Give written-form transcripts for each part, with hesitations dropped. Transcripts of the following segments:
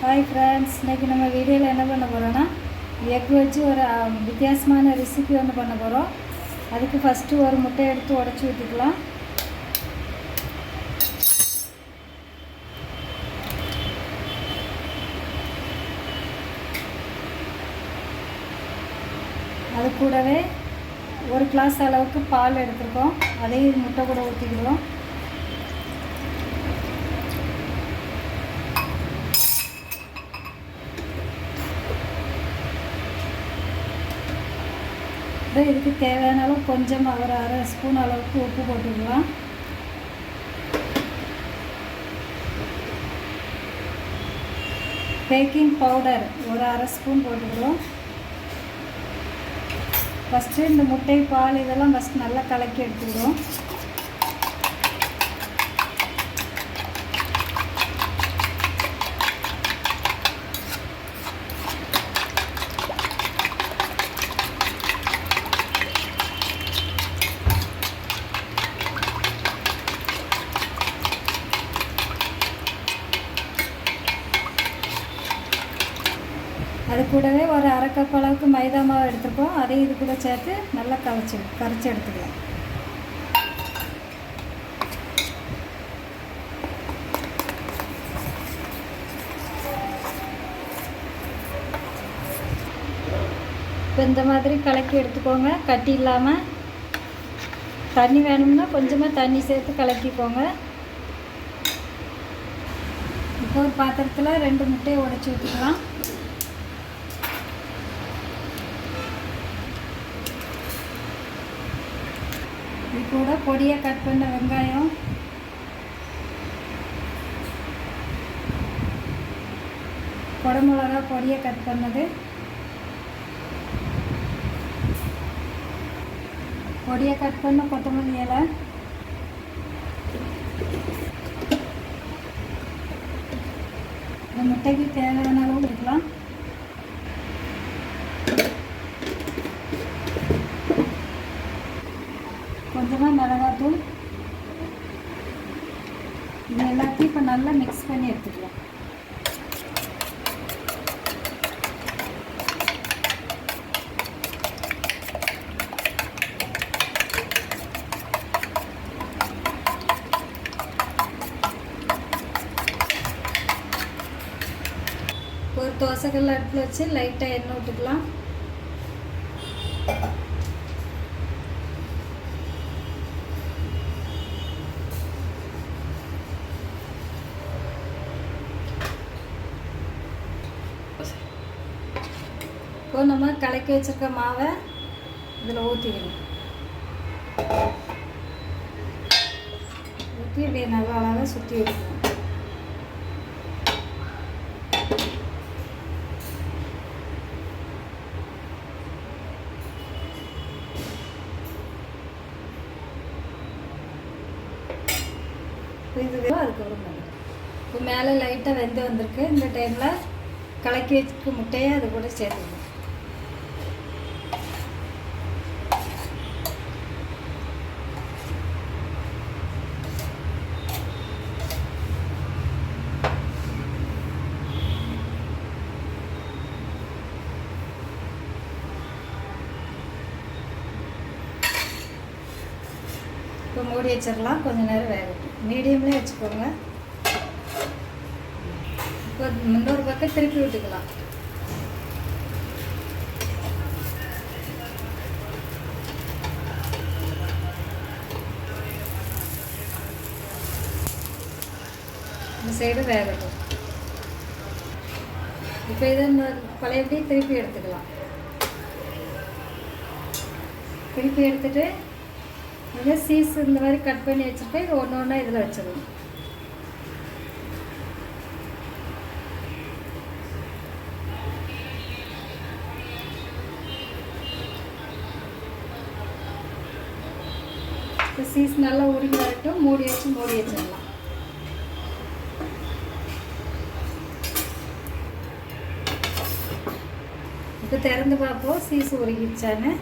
Hi friends, இன்றைக்கி நம்ம வீடியோவில் என்ன பண்ண போகிறோன்னா எக் வச்சு ஒரு வித்தியாசமான ரெசிபி ஒன்று பண்ண போகிறோம். அதுக்கு ஃபஸ்ட்டு ஒரு முட்டை எடுத்து உடச்சி ஊற்றிக்கலாம். அது கூடவே ஒரு கிளாஸ் அளவுக்கு பால் எடுத்துருக்கோம், அதையும் முட்டை கூட ஊற்றிக்கிறோம். இதுக்கு தேவையான அளவு கொஞ்சம் ஒரு அரை ஸ்பூன் அளவுக்கு உப்பு போட்டுக்கலாம். பேக்கிங் பவுடர் ஒரு அரை ஸ்பூன் போட்டுக்கிறோம். ஃபஸ்ட்டு இந்த முட்டை பால் இதெல்லாம் ஃபஸ்ட்டு நல்லா கலக்கி எடுத்துக்கிறோம். அது கூடவே ஒரு அரை கப் அளவுக்கு மைதா மாவு எடுத்துருக்கோம், அதையும் இது கூட சேர்த்து நல்லா கரைச்சி எடுத்துக்கலாம். இப்போ இந்த மாதிரி கலக்கி எடுத்துக்கோங்க, கட்டி இல்லாமல். தண்ணி வேணும்னா கொஞ்சமாக தண்ணி சேர்த்து கலக்கிக்கோங்க. இப்போ ஒரு பாத்திரத்தில் 2 முட்டையை உடைச்சி ஊற்றிக்கலாம். இது கூட பொடியாக கட் பண்ண வெங்காயம், குடமிளகா பொடியாக கட் பண்ணது, பொடியாக கட் பண்ண கொத்தமல்லி இலை, இந்த முட்டைக்கு தேவையான அளவு இருக்கலாம். கொஞ்சமாக மிளகாத்தூள். இது எல்லாத்தையும் இப்போ நல்லா மிக்ஸ் பண்ணி எடுத்துக்கலாம். ஒரு தோசைக்கல் அடுப்பில் வச்சு லைட்டாக எண்ணெய் விட்டுக்கலாம். இப்போ நம்ம கலக்கி வச்சுருக்க மாவை இதில் ஊற்றிக்கணும். ஊற்றி இப்படியே நல்லா அழகாக சுற்றி வைக்கணும். இப்போ இது அதுக்கப்புறம் இப்போ மேலே லைட்டாக வெந்து வந்திருக்கு. இந்த டைமில் கலக்கி வச்சுக்க முட்டையை அது கூட சேர்த்துக்கணும். இப்போ மூடி வச்சிடலாம், கொஞ்சம் நேரம் வேகட்டும். மீடியம்லேயே வச்சுக்கோங்க. இப்போ இன்னொரு பக்கம் திருப்பி விட்டுக்கலாம். இந்த சைடு வேகட்டும். இப்போ இதை பழையபடி திருப்பி எடுத்துக்கலாம். திருப்பி எடுத்துட்டு இதை சீஸ் இந்த மாதிரி கட் பண்ணி வச்சுட்டு இது ஒன்று ஒன்றா இதில் வச்சிடணும். இப்போ சீஸ் நல்லா உருகி வரட்டும். மூடி வச்சிடலாம். இப்போ திறந்து பார்ப்போம் சீஸ் உருகிடுச்சான்னு.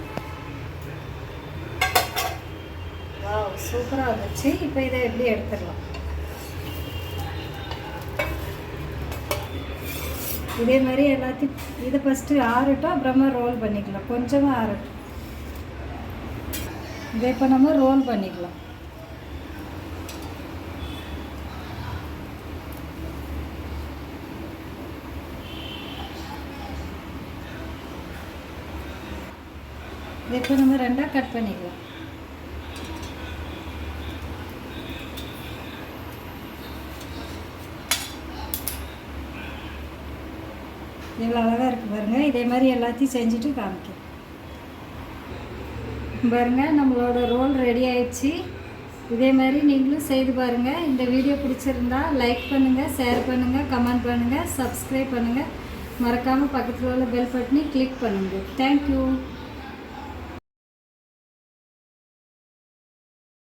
சூப்பராக வந்துச்சு. இப்போ இதை எப்படி எடுத்துடலாம். இதே மாதிரி எல்லாத்தையும் இதை ஃபஸ்ட்டு ஆறட்டும், அப்புறமா ரோல் பண்ணிக்கலாம். கொஞ்சமாக ஆறட்டும். இதை இப்போ நம்ம ரோல் பண்ணிக்கலாம். இதை இப்போ நம்ம ரெண்டாக கட் பண்ணிக்கலாம். எவ்வளோ அழகாக இருக்குது பாருங்கள். இதே மாதிரி எல்லாத்தையும் செஞ்சுட்டு காமிக்கிறேன் பாருங்கள். நம்மளோட ரோல் ரெடி ஆயிடுச்சு. இதே மாதிரி நீங்களும் செய்து பாருங்கள். இந்த வீடியோ பிடிச்சிருந்தா லைக் பண்ணுங்கள், ஷேர் பண்ணுங்கள், கமெண்ட் பண்ணுங்கள், சப்ஸ்கிரைப் பண்ணுங்கள். மறக்காமல் பக்கத்தில் உள்ள பெல் பட்டனை கிளிக் பண்ணுங்கள். தேங்க்யூ.